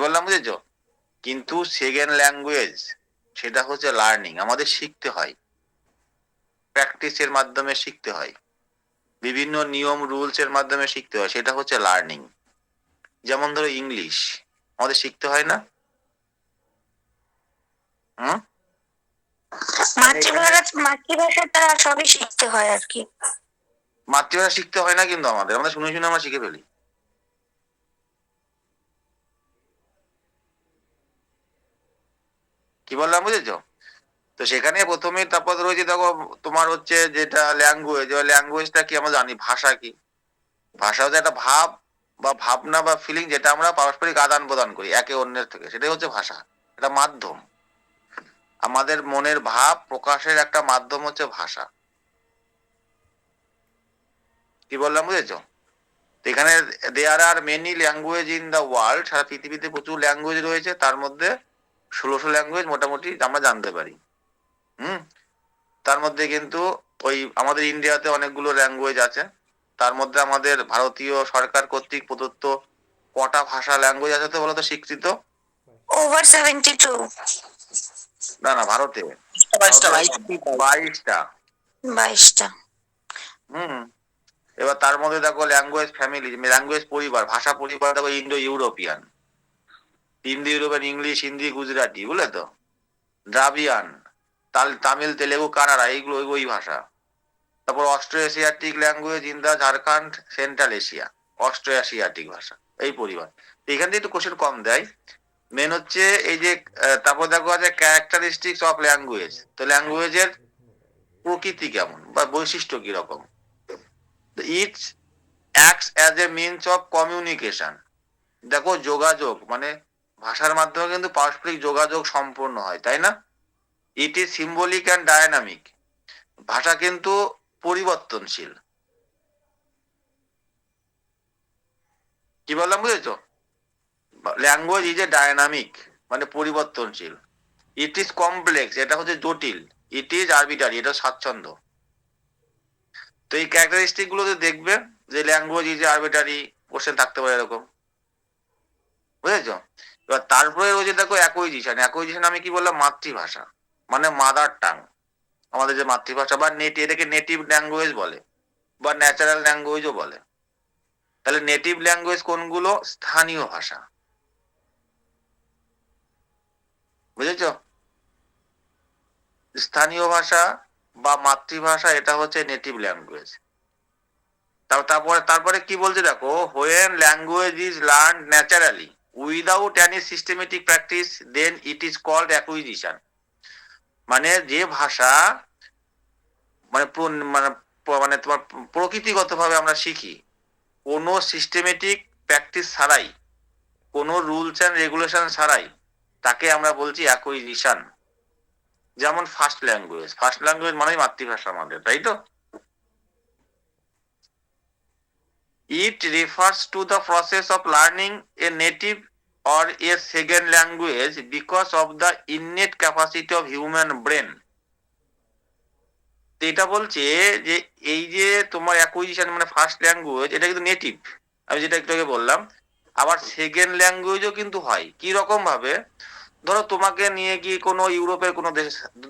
বললাম বুঝেছো? কিন্তু সেকেন্ড ল্যাঙ্গুয়েজ সেটা হচ্ছে লার্নিং, আমাদের শিখতে হয়, প্র্যাকটিসের মাধ্যমে শিখতে হয়, বিভিন্ন নিয়ম রুলস এর মাধ্যমে শিখতে হয়, সেটা হচ্ছে লার্নিং। যেমন ধরো ইংলিশ আমাদের শিখতে হয় না? হুম। মাতৃভাষাটা সবই শিখতে হয় আর কি। মাতৃভাষা শিখতে হয় না, কিন্তু আমাদের আমাদের শুনে শুনে আমরা শিখে ফেলি। কি বললাম বুঝেছো? তো সেখানে প্রথমে তারপর রয়েছে দেখো তোমার হচ্ছে যেটা ল্যাঙ্গুয়েজ, ওই ল্যাঙ্গুয়েজটা কি আমরা জানি, ভাষা কি? ভাষা হচ্ছে একটা ভাব বা ভাবনা বা ফিলিং, যেটা আমরা পারস্পরিক আদান প্রদান করি একে অন্যের থেকে, সেটাই হচ্ছে ভাষা। এটা মাধ্যম, আমাদের মনের ভাব প্রকাশের একটা মাধ্যম হচ্ছে ভাষা। কি বললাম বুঝেছো? এখানে there are many language in the world, সারা পৃথিবীতে প্রচুর ল্যাঙ্গুয়েজ রয়েছে, তার মধ্যে 1600 ল্যাঙ্গুয়েজ মোটামুটি আমরা জানতে পারি। হুম। তার মধ্যে কিন্তু ওই আমাদের ইন্ডিয়াতে অনেকগুলো ল্যাঙ্গুয়েজ আছে, তার মধ্যে আমাদের ভারতীয় সরকার কর্তৃক প্রদত্ত কটা ভাষা ল্যাঙ্গুয়েজ আছে তো বলো তো স্বীকৃত? ওভার 72। না না, ভারতে 22টা। 22টা। হুম। এবার তার মধ্যে দেখো ল্যাঙ্গুয়েজ ফ্যামিলি, ল্যাঙ্গুয়েজ পরিবার, ভাষা পরিবার দেখো Indo European, Indo European, English, Hindi, Gujarati, বুঝলে তো, দ্রাবিয়ান, তামিল, তেলেগু, কানাড়া, এইগুলো ওই ভাষা। তারপর Austro Asiatic language in the Jharkhand, Central Asia, Austro Asiatic ভাষা, এই পরিবার। এখান থেকে একটু কোশ্চেন কম দেয়। মেন হচ্ছে এই যে তারপর দেখো আছে ক্যারেক্টারিস্টিক্স অফ ল্যাঙ্গুয়েজ, তো ল্যাঙ্গুয়েজের প্রকৃতি কেমন বা বৈশিষ্ট্য কিরকম। ইট acts as a means of communication, দেখো যোগাযোগ মানে ভাষার মাধ্যমে কিন্তু পারস্পরিক যোগাযোগ সম্পূর্ণ হয়, তাই না? It is symbolic and dynamic, ভাষা কিন্তু পরিবর্তনশীল। কি বললাম বুঝেছো? ল্যাঙ্গুয়েজ ইজ এ ডায়নামিক মানে পরিবর্তনশীল। ইট ইজ কমপ্লেক্স, এটা হচ্ছে জটিল। ইট ইজ আরবিটারি, এটা স্বাচ্ছন্দ্য। তো এই ক্যারেক্টারিস্টিক গুলোতে দেখবে যে ল্যাঙ্গুয়েজ ইজ আরবিটারি, কোশ্চেন থাকতে পারে এরকম, বুঝেছো? এবার তারপরে রয়েছে দেখো অ্যাকুইজিশন। অ্যাকুইজিশন আমি কি বললাম, মাতৃভাষা মানে মাদার টাং, আমাদের যে মাতৃভাষা বা এটাকে নেটিভ ল্যাঙ্গুয়েজ বলে বা ন্যাচারাল ল্যাঙ্গুয়েজও বলে। তাহলে নেটিভ ল্যাঙ্গুয়েজ কোনগুলো? স্থানীয় ভাষা, বুঝেছো? স্থানীয় ভাষা বা মাতৃভাষা এটা হচ্ছে নেটিভ ল্যাঙ্গুয়েজ। তারপরে তারপরে কি বলছে দেখো, when language is learn naturally without any systematic practice then it is called acquisition. মানে যে ভাষা মানে মানে মানে তোমার প্রকৃতিগতভাবে আমরা শিখি, কোনো সিস্টেমেটিক প্র্যাকটিস ছাড়াই, কোনো রুলস অ্যান্ড রেগুলেশন ছাড়াই, তাকে আমরা বলছি অ্যাকুইজিশন। যেমন ফার্স্ট ল্যাঙ্গুয়েজ, ফার্স্ট ল্যাঙ্গুয়েজ মানে মাতৃভাষা আমাদের, তাই তো? It refers to the process of learning a native or a second language because of the innate capacity of human brain. এটা বলছে যে এই যে তোমার অ্যাকুইজিশন মানে ফার্স্ট ল্যাঙ্গুয়েজ, এটা কিন্তু নেটিভ, আমি যেটা একটু আগে বললাম। আবার সেকেন্ড ল্যাঙ্গুয়েজও কিন্তু হয়। কি রকম ভাবে? ধরো তোমাকে নিয়ে গিয়ে কোনো ইউরোপের কোনো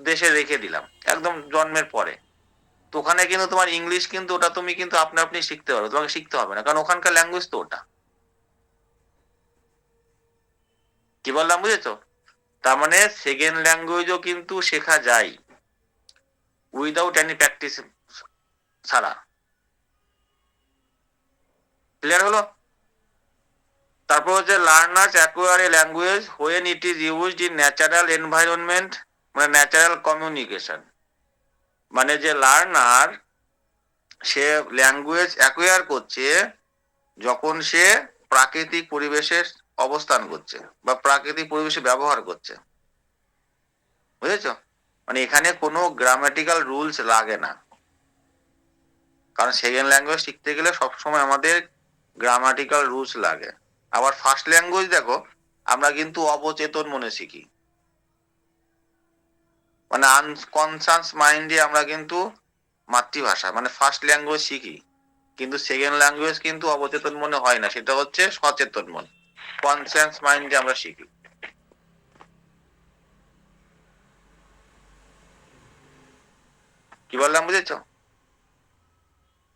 দেশে রেখে দিলাম একদম জন্মের পরে, তো ওখানে কিন্তু তোমার ইংলিশ কিন্তু ওটা তুমি কিন্তু আপনি আপনি শিখতে পারো, তোমাকে শিখতে হবে না, কারণ ওখানকার ল্যাঙ্গুয়েজ তো ওটা। কি বললাম বুঝেছো? তার মানে সেকেন্ড ল্যাঙ্গুয়েজও কিন্তু শেখা যায় উইদাউট এনি প্র্যাকটিস ছাড়া। ক্লিয়ার হলো? তারপর হচ্ছে learners acquire A language when it is used in natural environment, মানে ন্যাচারাল কমিউনিকেশন। মানে যে লার্নার সে ল্যাঙ্গুয়েজ অ্যাকোয়ার করছে যখন সে প্রাকৃতিক পরিবেশে অবস্থান করছে বা প্রাকৃতিক পরিবেশে ব্যবহার করছে, বুঝেছো? মানে এখানে কোনো গ্রামাটিক্যাল রুলস লাগে না, কারণ সেকেন্ড ল্যাঙ্গুয়েজ শিখতে গেলে সবসময় আমাদের গ্রামাটিক্যাল রুলস লাগে। আবার ফার্স্ট ল্যাঙ্গুয়েজ দেখো আমরা কিন্তু অবচেতন মনে শিখি, মানে আনকনসাস মাইন্ডে আমরা কিন্তু মাতৃভাষা মানে ফার্স্ট ল্যাঙ্গুয়েজ শিখি, কিন্তু সেকেন্ড ল্যাঙ্গুয়েজ কিন্তু অবচেতন মনে হয় না, সেটা হচ্ছে সচেতন মন। কনসিয়াস মাইন্ডে আমরা শিখি। কি বললাম বুঝেছো?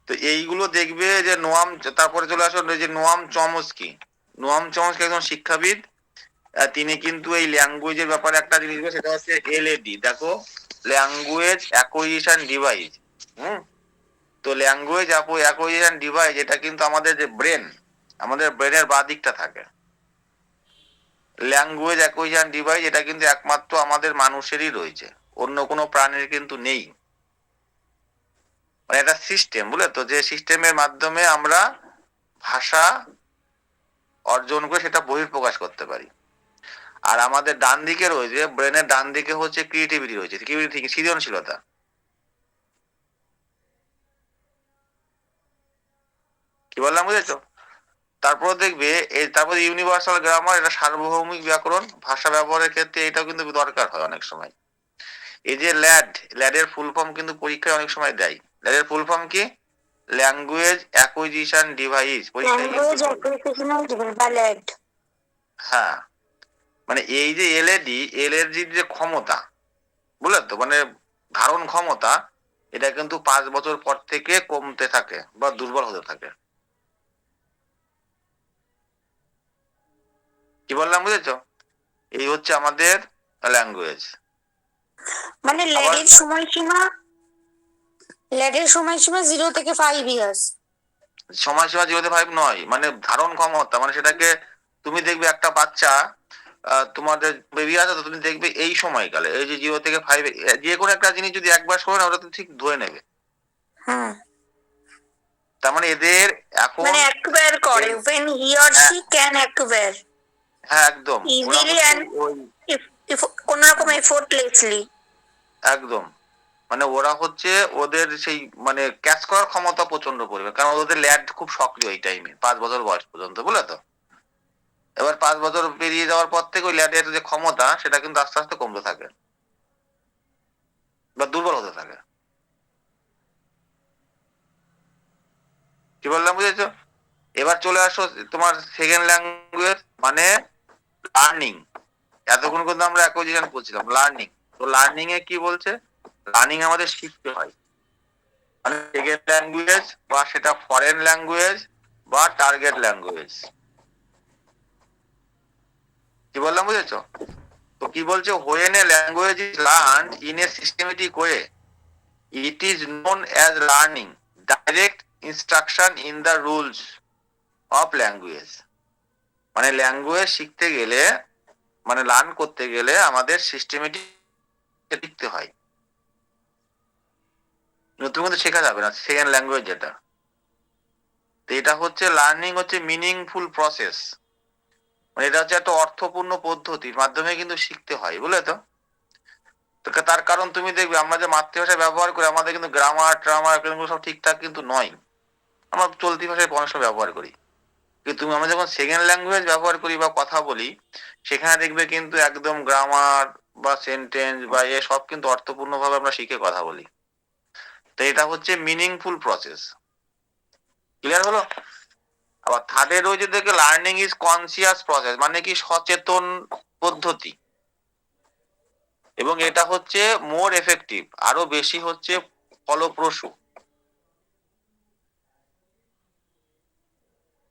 তো এইগুলো দেখবে যে নোয়াম, তারপরে চলে আসো যে নোয়াম চমস্কি। নোয়াম চমস্কি একজন শিক্ষাবিদ। তিনি কিন্তু এই ল্যাঙ্গুয়েজের ব্যাপারে একটা জিনিস, সেটা হচ্ছে এলএডি। দেখো, ল্যাঙ্গুয়েজ অ্যাকুইজিশন ডিভাইস। হুম। তো ল্যাঙ্গুয়েজ অ্যাকুইজিশন ডিভাইস, এটা কিন্তু আমাদের যে ব্রেন, আমাদের ব্রেনের বাঁ দিকটা থাকে। ল্যাঙ্গুয়েজ অ্যাকুইজিশন ডিভাইস এটা কিন্তু একমাত্র আমাদের মানুষেরই রয়েছে, অন্য কোনো প্রাণীর কিন্তু নেই। মানে এটা সিস্টেম, বুঝলে তো, যে সিস্টেমের মাধ্যমে আমরা ভাষা অর্জন করে সেটা বহিঃপ্রকাশ করতে পারি। আর আমাদের ডান দিকে রয়েছে, ব্রেনের ডান দিকে হচ্ছে ক্রিয়েটিভিটি রয়েছে, ক্রিয়েটিভিটি সৃজনশীলতা। কি বললাম বুঝেছো? তারপর দেখবে তারপর ইউনিভার্সাল গ্রামার, এটা সার্বভৌমিক ব্যাকরণ। ভাষা ব্যবহারের ক্ষেত্রে এটাও কিন্তু দরকার হয় অনেক সময়। এই যে ল্যাডের ফুল ফর্ম কিন্তু পরীক্ষায় অনেক সময় দেয়। ল্যাডের ফুল ফর্ম কি? Language acquisition device. পরীক্ষায় ল্যাঙ্গুয়েজ অ্যাকুইজিশনাল ডিভাইস বা ল্যাড। হ্যাঁ, মানে এই যে এলএডির যে ক্ষমতা, বুঝলে তো, মানে ধারণ ক্ষমতা, এটা কিন্তু 5 বছর পর থেকে কমতে থাকে বা দুর্বল হতে থাকে। কি বললাম বুঝেছো? এই হচ্ছে আমাদের ল্যাঙ্গুয়েজ। মানে আবার ল্যাডের সময়সীমা 0 থেকে 5 ইয়ার্স। সময়সীমা 0 থেকে 5 নয়, মানে ধারণ ক্ষমতা, মানে সেটাকে তুমি দেখবে একটা বাচ্চা, তোমাদের বেবি আছে তো, তুমি দেখবে এই সময়কালে এই যে 0 থেকে 5, যে কোনো একটা জিনিস যদি একবার শোনে না, ওটা তো ঠিক ধরে নেবে। হুম। তার মানে এদের এখন মানে অ্যাকুয়ার করে এর- when he or হ্যাঁ, she can acquire হ্যাঁ, একদম। ওরা easily হচ্ছে and ওই, if কোনো রকম effortlessly। একদম, মানে ওরা হচ্ছে ওদের সেই মানে ক্যাচ করার ক্ষমতা প্রচন্ড পরিমাণ, কারণ ওদের ল্যাড খুব সক্রিয় এই টাইমে 5 বছর বয়স পর্যন্ত, বুঝলে তো। এবার 5 বছর পেরিয়ে যাওয়ার পর থেকে ওই ল্যাডের যে ক্ষমতা, সেটা কিন্তু আস্তে আস্তে কমতে থাকে বা দুর্বল হতে থাকে। কি বললাম বুঝেছো? এবার চলে আসো তোমার সেকেন্ড ল্যাঙ্গুয়েজ, মানে লার্নিং। এতক্ষণ কিন্তু আমরা অ্যাকুইজিশন বলছিলাম, লার্নিং। তো লার্নিং এ কি বলছে? লার্নিং আমাদের শিখতে হয়, মানে সেকেন্ড ল্যাঙ্গুয়েজ বা সেটা ফরেন ল্যাঙ্গুয়েজ বা টার্গেট ল্যাঙ্গুয়েজ। কি বললাম বুঝেছো? তো কি বলছে, when a language is learned in a systematic way, it is known as learning. Direct instruction in the rules of language. মানে ল্যাঙ্গুয়েজ শিখতে গেলে, মানে লার্ন করতে গেলে আমাদের সিস্টেমেটিক শিখতে হয়। নতুন কিন্তু শেখা যাবে না সেকেন্ড ল্যাঙ্গুয়েজ যেটা। তো এটা হচ্ছে লার্নিং, হচ্ছে মিনিংফুল প্রসেস। মানে এটা হচ্ছে একটা অর্থপূর্ণ পদ্ধতির মাধ্যমে কিন্তু শিখতে হয়, বুঝলে তো। তার কারণ তুমি দেখবে আমরা যে মাতৃভাষা ব্যবহার করি, আমাদের কিন্তু গ্রামার এগুলো সব ঠিকঠাক কিন্তু নয়। আমরা চলতি ভাষায় অনেক সময় ব্যবহার করি, কিন্তু আমরা যখন সেকেন্ড ল্যাঙ্গুয়েজ ব্যবহার করি বা কথা বলি, সেখানে দেখবে কিন্তু একদম গ্রামার বা সেন্টেন্স বা এ সব কিন্তু অর্থপূর্ণ ভাবে আমরা শিখে কথা বলি। তো এটা হচ্ছে মিনিংফুল প্রসেস। ক্লিয়ার হলো? আবার থার্ডে রয়েছে দেখে লার্নিং ইজ কনসিয়াস প্রসেস, মানে কি সচেতন পদ্ধতি, এবং এটা হচ্ছে মোর এফেক্টিভ, আরো বেশি হচ্ছে ফলপ্রসূ।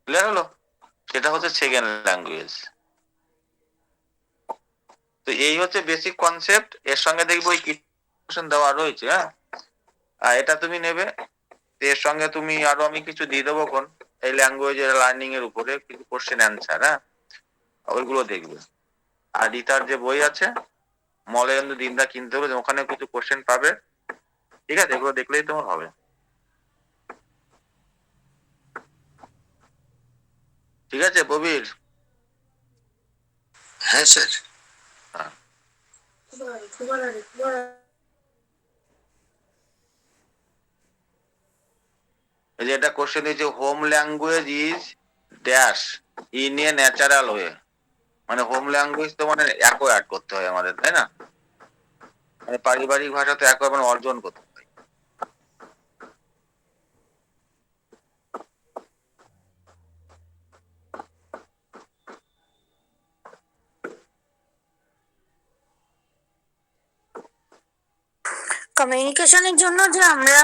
ক্লিয়ার হলো? সেটা হচ্ছে সেকেন্ড ল্যাঙ্গুয়েজ। তো এই হচ্ছে বেসিক কনসেপ্ট। এর সঙ্গে দেখবো এই কোশ্চেন দেওয়া রয়েছে, হ্যাঁ, এটা তুমি নেবে। এর সঙ্গে তুমি আরো আমি কিছু দিয়ে দেবো কোন এই ল্যাঙ্গুয়েজ লার্নিং এর উপরে কিছু কোশ্চেন অ্যান্সার, হ্যাঁ, ওইগুলো দেখবে। আর রিতার যে বই আছে মলয়েন্দু দিনদা কিনতে হবে, ওখানে কিছু কোশ্চেন পাবে। ঠিক আছে, এগুলো দেখলেই তোমার হবে। ঠিক আছে প্রবীর? হ্যাঁ স্যার। হ্যাঁ, এই যে এটা কোশ্চেন দিয়েছে, home language is dash in a natural way. মানে হোম ল্যাঙ্গুয়েজ তো মানে অ্যাকোয়ার্ড করতে হয় আমাদের, তাই না? মানে পারিবারিক ভাষা তো অ্যাকোয়ার্ড মানে অর্জন করতে হয়। কমিউনিকেশনের জন্য যে আমরা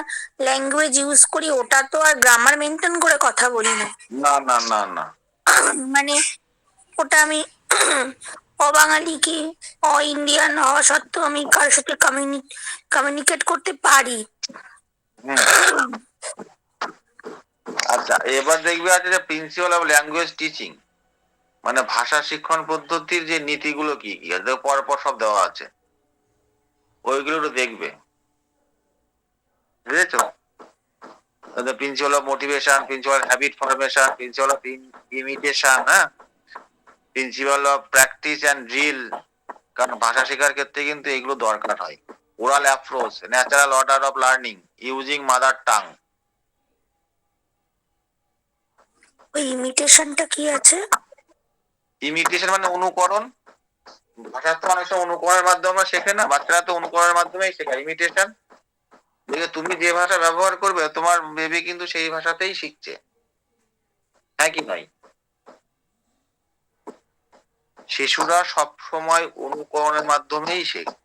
ল্যাঙ্গুয়েজ ইউজ করি ওটা তো আর গ্রামার মেনটেন করে কথা বলি না। না না না না। মানে ওটা আমি অবাঙালি কি ইন্ডিয়ান হওয়া সত্ত্বেও আমি কারোর সাথে কমিউনিকেট করতে পারি। হুম। আচ্ছা, এবার দেখবে আছে যে প্রিন্সিপাল অফ ল্যাঙ্গুয়েজ টিচিং, মানে ভাষা শিক্ষণ পদ্ধতির যে নীতিগুলো কি কি আছে পর পর সব দেওয়া আছে, ওইগুলো একটু দেখবে, বুঝেছো? Principle of motivation, principle habit formation, principle of imitation, হ্যাঁ, principle of practice and drill. কারণ ভাষা শেখার ক্ষেত্রে কিন্তু এগুলো দরকার হয়। Oral approach, natural order of learning using mother tongue. ওই ইমিটেশনটা কি আছে? ইমিটেশন মানে অনুকরণ। ভাষা তো অনেক সময় অনুকরণের মাধ্যমে শেখে না, বাচ্চারা তো অনুকরণের মাধ্যমেই শেখায়। ইমিটেশন দেখে তুমি যে ভাষা ব্যবহার করবে তোমার বেবি কিন্তু সেই ভাষাতেই শিখছে, হ্যাঁ কি নয়? শিশুরা সব সময় অনুকরণের মাধ্যমেই শেখে।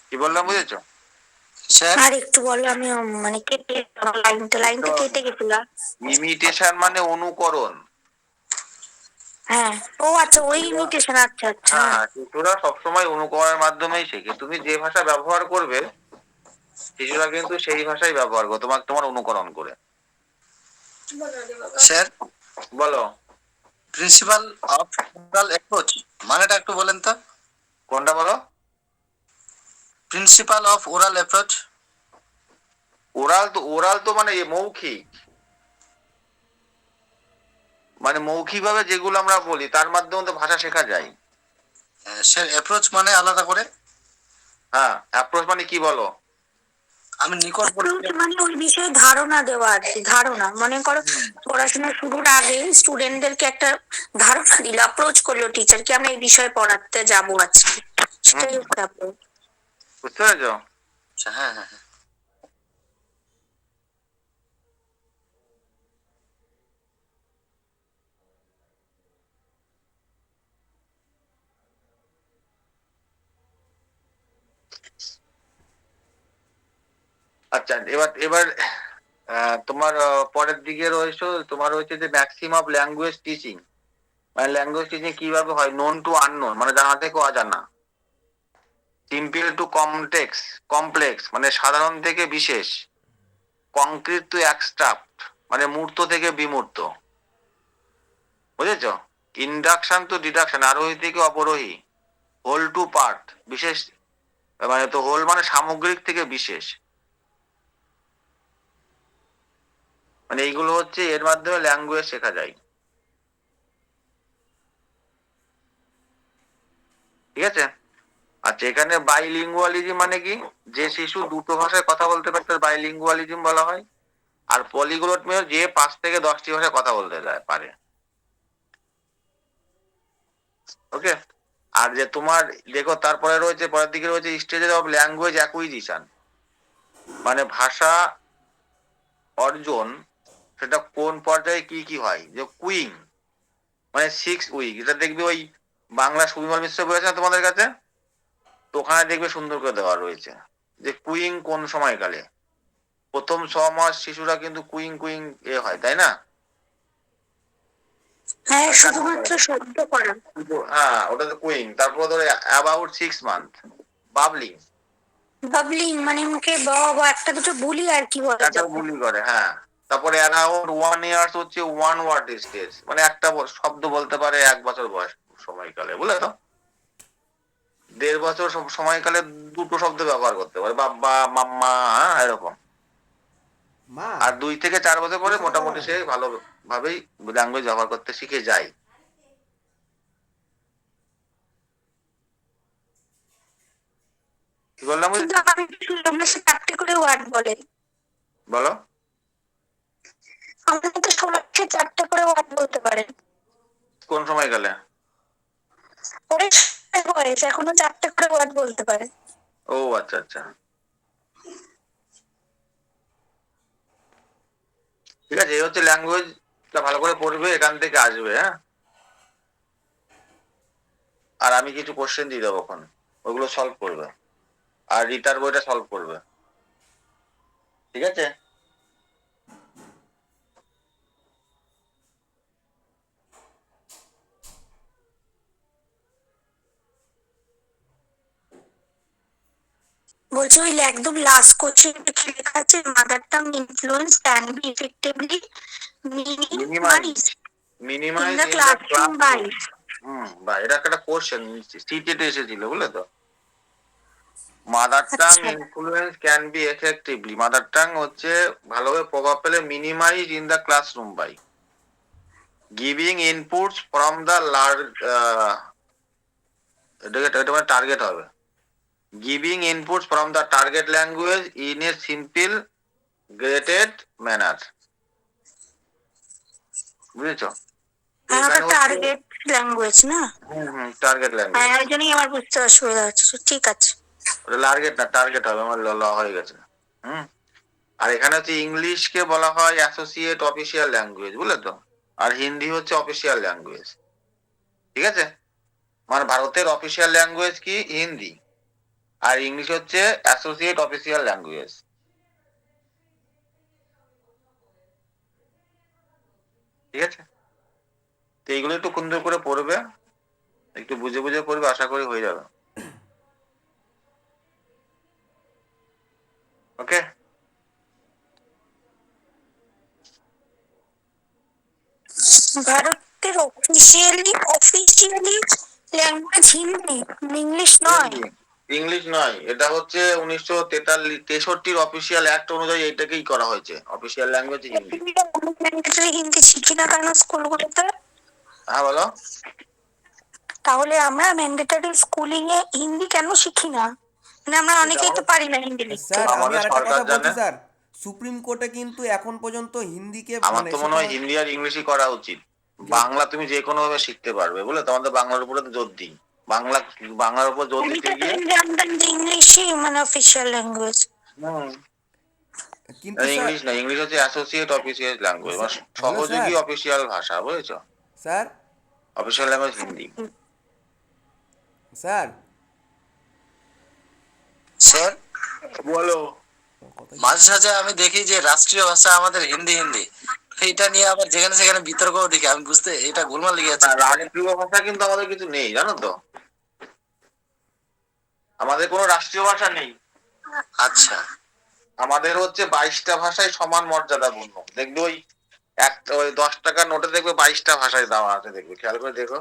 কি বললাম বুঝেছো? আর একটু বলো, আমি মানে কেটে লাইনটা কেটে গেছিল। ইমিটেশন মানে অনুকরণ। হ্যাঁ, ও আচ্ছা, ওই ইমিটেশন, আচ্ছা আচ্ছা। হ্যাঁ হ্যাঁ, শিশুরা সবসময় অনুকরণের মাধ্যমেই শেখে। তুমি যে ভাষা ব্যবহার করবে শিশুরা কিন্তু সেই ভাষাই ব্যবহার করবে তোমার অনুকরণ করে। স্যার, বলো। প্রিন্সিপাল অফ ওরাল অ্যাপ্রোচ মানেটা একটু বলেন তো। কোনটা বলো? Principal of oral approach. Oral তো মানে মৌখিক, মানে মৌখিক ভাবে যেগুলো আমরা বলি তার মাধ্যমে তো ভাষা শেখা যায়। স্যার, অ্যাপ্রোচ মানে আলাদা করে। হ্যাঁ, অ্যাপ্রোচ মানে কি বলো? আমি নিকটবর্তী। মানে ওই বিষয়ে ধারণা দেওয়া আর কি, ধারণা মনে করো পড়াশোনা শুরুর আগে স্টুডেন্টদেরকে একটা ধারণা দিল, অ্যাপ্রোচ করলো টিচার কি আমরা এই বিষয়ে পড়াতে যাবো আজকে, সেটাই হুম, হচ্ছে approach। বুঝতে পেরেছো? আচ্ছা, হ্যাঁ হ্যাঁ হ্যাঁ। আচ্ছা, এবার এবার তোমার পরের দিকে রয়েছে, তোমার হচ্ছে যে ম্যাক্সিমাম অফ ল্যাঙ্গুয়েজ টিচিং, মানে ল্যাঙ্গুয়েজ টিচিং কিভাবে হয়? নোন টু আননোন, মানে জানা থেকে অজানা। সিম্পল টু কমপ্লেক্স, মানে সাধারণ থেকে বিশেষ। কংক্রিট টু অ্যাবস্ট্রাক্ট, মানে মূর্ত থেকে বিমূর্ত, বুঝেছো? ইন্ডাকশন টু ডিডাকশন, আরোহী থেকে অবরোহী। হোল টু পার্ট, বিশেষ মানে তো হোল মানে সামগ্রিক থেকে বিশেষ। মানে এইগুলো হচ্ছে এর মাধ্যমে ল্যাঙ্গুয়েজ শেখা যায়, ঠিক আছে? আচ্ছা, এখানে বাইলিঙ্গুয়ালিজম মানে কি? যে শিশু দুটো ভাষায় কথা বলতে পারে তার বাইলিঙ্গুয়ালিজম বলা হয়। আর পলিগ্লট মেয়ে যে 5 থেকে 10টি ভাষায় কথা বলতে পারে। ওকে। আর যে তোমার দেখো তারপরে রয়েছে, পরের দিকে রয়েছে স্টেজেস অফ ল্যাঙ্গুয়েজ অ্যাকুইজিশন, মানে ভাষা অর্জন সেটা কোন পর্যায়ে কি কি হয়। যে কুইং মানে 6 উইক, এটা দেখবে ওই বাংলা সুবিমল মিশ্র বলেছে না তোমাদের কাছে, তো ওখানে দেখবে সুন্দর করে দেওয়া রয়েছে যে কুইং কোন সময়কালে। প্রথম 6 মাস শিশুরা কিন্তু কুইং কুইং হয়, তাই না? হ্যাঁ, শুধুমাত্র শব্দ করা। হ্যাঁ, ওটা তো কুইং। তারপর ধরো অ্যাবাউট 6 মান্থ বাবলিং, বাবলিং মানে মুখে ব ব একটা দুটো বুলি আর কি বলে একটা যাবে। বুলি করে, হ্যাঁ। তারপরে অ্যারাউন্ড 1 ইয়ার্স হচ্ছে ওয়ান ওয়ার্ড স্টেজ, মানে একটা শব্দ বলতে পারে 1 বছর বয়স সময়কালে, বুঝলে তো? 1.5 বছর সময়কালে দুটো শব্দ ব্যবহার করতে পারে, বাবা মাম্মা, হ্যাঁ, এরকম। মা আর 2 থেকে 4 বছর পরে কিছু মোটামুটি খাবে? সে ভালোভাবেই ল্যাঙ্গুয়েজ ব্যবহার করতে শিখে যায়। কি বললাম কিন্তু বুঝেছো? আমি শুনলাম না সে 4টে করে ওয়ার্ড বলে। বলো। আমাদের তো সবাই 4টে করে ওয়ার্ড বলতে পারে। কোন সময়কালে? ওরে বয়স এখনো 4টে করে ওয়ার্ড বলতে পারে। ও আচ্ছা আচ্ছা, ঠিক আছে। এই হচ্ছে ল্যাঙ্গুয়েজটা, ভালো করে পড়বে, এখান থেকে আসবে, হ্যাঁ। আর আমি কিছু কোশ্চেন দিয়ে দেবো এখন। ওগুলো সলভ করবে, আর রিটার বইটা সলভ করবে। ঠিক আছে? বলছি ওই একদম লাস্ট কোশ্চেন লেখা আছে mother tongue influence can be effectively minimise minimise in minimise the in the classroom by. বা এটা একটা কোশ্চেন সিটিতে এসেছিল, বুঝলে তো। মাদার টাং আচ্ছা influence can be effectively, mother tongue হচ্ছে ভালোভাবে প্রভাব পেলে minimise in the classroom by giving inputs from the large, এটা মানে টার্গেট হবে, giving inputs from the target language in a simple graded manner. বুঝেছো? একটা এখানে হচ্ছে টার্গেট ল্যাঙ্গুয়েজ না? টার্গেট হ্যাঁ ল্যাঙ্গুয়েজ। ওই জন্যই আমার বুঝতে অসুবিধা হচ্ছে, ঠিক আছে। ওটা টার্গেট না, টার্গেট হবে, আমার ল হয়ে গেছে। হুম। আর এখানে হচ্ছে ইংলিশকে বলা হয় অ্যাসোসিয়েট অফিসিয়াল ল্যাঙ্গুয়েজ, বুঝলে তো। আর হিন্দি হচ্ছে অফিসিয়াল ল্যাঙ্গুয়েজ। ঠিক আছে? মানে ভারতের অফিসিয়াল ল্যাঙ্গুয়েজ কি? হিন্দি। আর ইংলিশ হচ্ছে অ্যাসোসিয়েট অফিসিয়াল ল্যাঙ্গুয়েজ। ঠিক আছে? তো এইগুলো একটু সুন্দর করে পড়বে, একটু বুঝে বুঝে পড়বে, আশা করি হয়ে যাবে। ওকে? ভারতের অফিসিয়ালি ল্যাঙ্গুয়েজ হিন্দি, ইংলিশ নয়। হিন্দি, ইংলিশ নয়। এটা হচ্ছে 1963 অফিসিয়াল অ্যাক্ট অনুযায়ী এটাকেই করা হয়েছে official language Hindi. Mandatory Hindi শিখি না কেন স্কুলগুলোতে? হ্যাঁ বলো। তাহলে আমরা ম্যান্ডেটরি স্কুলিং এ হিন্দি কেন শিখি না? মানে আমরা অনেকেই তো পারি না হিন্দি লিখতে। স্যার আমি আমাদের আরেকটা সরকার কথা বলছি জানে। স্যার, সুপ্রিম কোর্টে কিন্তু এখন পর্যন্ত হিন্দিকে আমার মানে তো মনে হয় শেখানো হিন্দি আর ইংলিশই করা উচিত। বাংলা তুমি যে কোনো ভাবে শিখতে পারবে, বুঝলে, তোমাদের বাংলার উপরে তো জোর দিই। বাংলা, বাংলার উপর জোর আমি দিতে তো গিয়ে জানতাম যে ইংলিশই মানে অফিসিয়াল ল্যাঙ্গুয়েজ। কিন্তু স্যার, ইংলিশ না, ইংলিশ হচ্ছে অ্যাসোসিয়েট অফিসিয়াল ল্যাঙ্গুয়েজ, মানে হ্যালো স্যার, সহযোগী অফিসিয়াল ভাষা, বুঝেছো। Sir, official language Hindi. Sir, sir বলো। মাঝে সাঝে আমি দেখি যে রাষ্ট্রীয় ভাষা আমাদের হিন্দি হিন্দি, এটা নিয়ে আবার যেখানে সেখানে বিতর্ক দেখি, আমি বুঝতে এটা গোলমাল লেগে যাচ্ছে। রাষ্ট্রীয় ভাষা কিন্তু আমাদের কিছু নেই, জানো তো। আমাদের কোনো রাষ্ট্রীয় ভাষা নেই। আচ্ছা, আমাদের হচ্ছে 22টা ভাষায় সমান মর্যাদাপূর্ণ। দেখবে ওই ওই 10 টাকার নোটে দেখবে 22টা ভাষায় দেওয়া আছে, দেখবে, খেয়াল করে দেখো।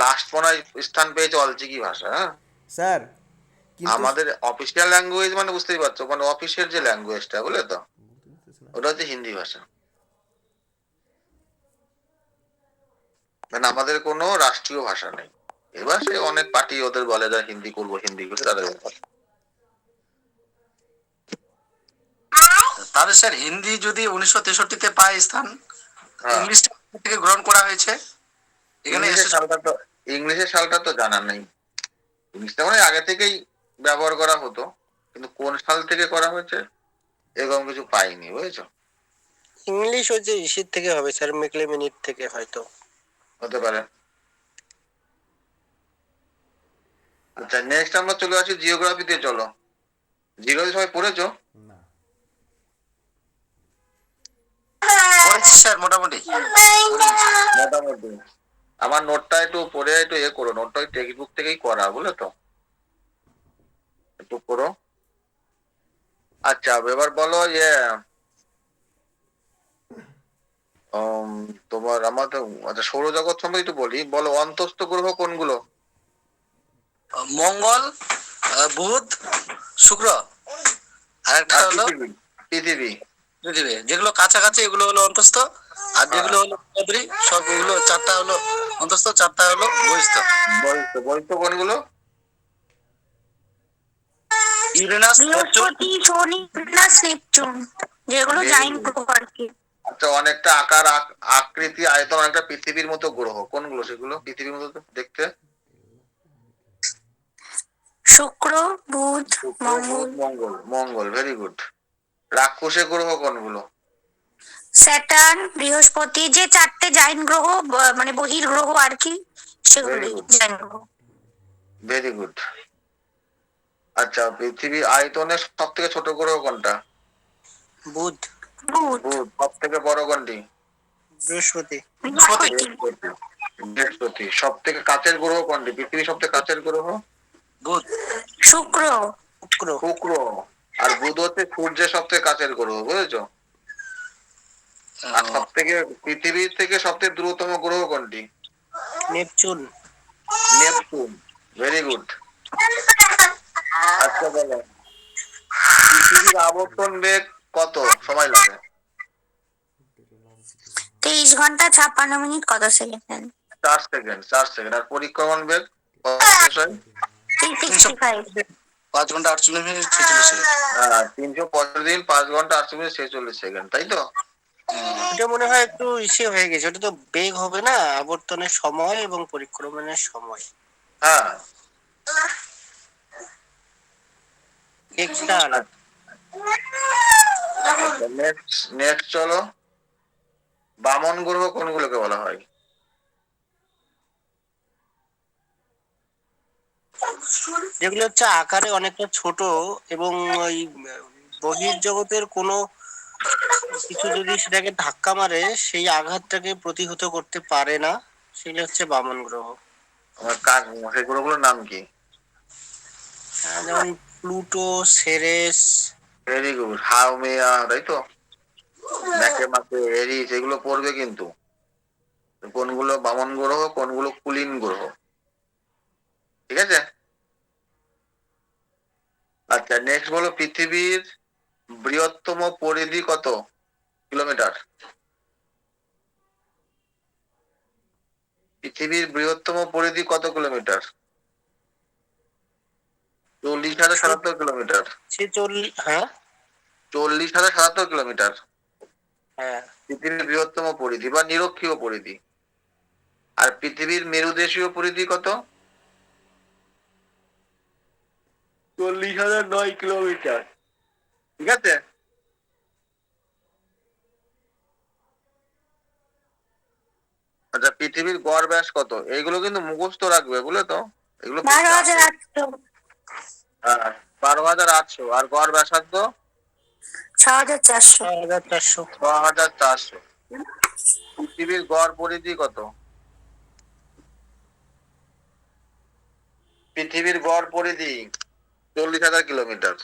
লাস্ট মনে হয় স্থান পেয়েছে অলচিকি ভাষা। হ্যাঁ, স্যার কিন্তু আমাদের অফিসিয়াল ল্যাঙ্গুয়েজ মানে বুঝতেই পারছো, মানে অফিসের যে ল্যাঙ্গুয়েজটা, বুঝলে তো, ওটা হচ্ছে হিন্দি ভাষা। মানে আমাদের কোনো রাষ্ট্রীয় ভাষা নেই। এবার সে অনেক পার্টি ওদের বলে যা হিন্দি করবো, হিন্দি করবো, তাদের ব্যাপার। তাহলে স্যার হিন্দি যদি 1963-তে পায় স্থান, হ্যাঁ, ইংলিশটা থেকে গ্রহণ করা হয়েছে এখানে ইংলিশের এসে। সালটা তো, ইংলিশের সালটা তো জানা নেই। ইংলিশটা মানে আগে থেকেই ব্যবহার করা হতো, কিন্তু কোন সাল থেকে করা হয়েছে এরকম কিছু পাইনি, বুঝেছো। ইংলিশ ওই যে ইসির থেকে হবে স্যার, মেকলে মিনিট থেকে হয়তো। হতে পারে। আচ্ছা, নেক্সট আমরা চলে আসি জিওগ্রাফিতে। চলো, জিওগ্রাফি সবাই পড়েছো? না, পড়েছি স্যার মোটামুটি। মোটামুটি। আমার নোটটা একটু পড়ে একটু করো, নোটটা ওই টেক্সট বুক থেকেই করা, বুঝলে তো, একটু করো। আচ্ছা, এবার বলো যে তোমার আমাদের, আচ্ছা, সৌরজগৎ সম্পর্কে একটু বলি। বলো, অন্তস্থ গ্রহ কোনগুলো? মঙ্গল, বুধ, শুক্র, আর একটা আর হলো পৃথিবী। পৃথিবী। পৃথিবী। যেগুলো কাছাকাছি এগুলো হলো অন্তস্থ, আর যেগুলো হলো উপদ্রী সবগুলো, চারটা হলো অন্তস্থ, চারটা হলো বহিস্থ। বলতো বলতো কোনগুলো? Uranus, Neptune. বৃহস্পতি, শনি, ইউরেনাস, নেপচুন, যেগুলো Very জাইন্ট good. গ্রহ আর কি। আচ্ছা, অনেকটা আকার, আকৃতি, আয়তন অনেকটা পৃথিবীর মতো গ্রহ কোনগুলো? সেগুলো পৃথিবীর মতো দেখতে। শুক্র, বুধ, শুক্র, মঙ্গল, বুধ, মঙ্গল। মঙ্গল, ভেরি গুড। রাক্ষসে গ্রহ কোনগুলো? স্যাটার্ন, বৃহস্পতি, যে চারটে জাইন্ট গ্রহ মানে বহির্গ্রহ আর কি, ভেরি সেগুলোই গুড। জাইন্ট গ্রহ। Very good. আচ্ছা, পৃথিবীর আয়তনে সব থেকে ছোট গ্রহ কোনটা? বুধ। বুধ। বুধ। সব থেকে বড় কোনটি? বৃহস্পতি। বৃহস্পতি। বৃহস্পতি। বৃহস্পতি। সব থেকে কাছের গ্রহ কোনটি? পৃথিবীর সব থেকে কাছের গ্রহ? বুধ। শুক্র। শুক্র। শুক্র। আর বুধ হচ্ছে সূর্যের সব থেকে কাছের গ্রহ, বুঝেছো? আর সব থেকে পৃথিবীর থেকে সব থেকে দ্রুততম গ্রহ কোনটি? নেপচুন। নেপচুন। Very good. আচ্ছা বলো, পৃথিবীর আবর্তন বেগ কত সময় লাগে? 23 ঘন্টা 56 মিনিট কত সেকেন্ড? 4 সেকেন্ড। 4 সেকেন্ড। আর পরিক্রমণ বেগ কত শেষ হয়? 365। 5 ঘন্টা 48 মিনিট 46 সেকেন্ড। 365 দিন 5 ঘন্টা 48 মিনিট 46 সেকেন্ড, তাই তো? এটা মনে হয় একটু ইসে হয়ে গেছে, ওটা তো বেগ হবে না, আবর্তনের সময় এবং পরিক্রমণের সময় হ্যাঁ। একটা আলাদা। নেক্সট নেক্সট চলো, বামন গ্রহ কোনগুলোকে বলা হয়? যেগুলো হচ্ছে আকারে অনেকটা ছোট এবং ওই বহির্জগতের কোনো কিছু যদি সেটাকে ধাক্কা মারে সেই আঘাতটাকে প্রতিহত করতে পারে না, সেগুলো হচ্ছে বামন গ্রহ। আমার কাজ, সেই গ্রহগুলোর নাম কি? যেমন প্লুটো, সেরেস। Very good. হাউমেয়া, তাই তো? ম্যাকেমাকে, এরিস, এগুলো পড়বে কিন্তু। কোনগুলো বামন গ্রহ, কোনগুলো কুলিন গ্রহ, ঠিক আছে? আচ্ছা, নেক্সট বলো, পৃথিবীর বৃহত্তম পরিধি কত কিলোমিটার? পৃথিবীর বৃহত্তম পরিধি কত কিলোমিটার? 40,077 কিলোমিটার। সে 40, হ্যাঁ। 40,077 কিলোমিটার হ্যাঁ, পৃথিবীর বৃহত্তম পরিধি বা নিরক্ষীয় পরিধি। আর পৃথিবীর মেরুদেশীয় পরিধি কত? 40,009 কিলোমিটার, ঠিক আছে? আচ্ছা, পৃথিবীর গড় ব্যাস কত? এইগুলো কিন্তু মুখস্থ রাখবে, বুঝলে তো? এগুলো পরীক্ষা আসে। 12,800। হ্যাঁ, 12,800। আর গড় ব্যাসার্ধ? 6,400। 6,400। 6,400। পৃথিবীর গড় পরিধি কত? পৃথিবীর গড় পরিধি 40,000 কিলোমিটার।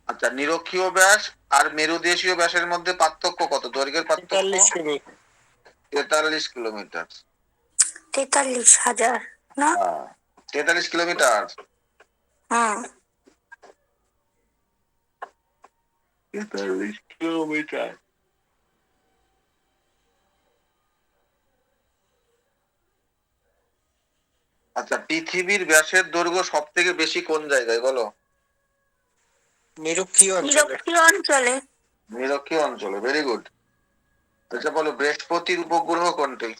আচ্ছা, নিরক্ষীয় ব্যাস আর মেরুদেশীয় ব্যাসের মধ্যে পার্থক্য কত? দৈর্ঘ্যের পার্থক্য? 43 মিনিট। 43 কিলোমিটার। 43,000 না? 43 কিলোমিটার। হুম। 43 কিলোমিটার। আচ্ছা, পৃথিবীর ব্যাসের দৈর্ঘ্য সব থেকে বেশি কোন জায়গায় বলো? নিরক্ষীয় অঞ্চলে। নিরক্ষীয় অঞ্চলে। নিরক্ষীয় অঞ্চলে। Very good. আচ্ছা বলো, বৃহস্পতির উপগ্রহ কোনটি?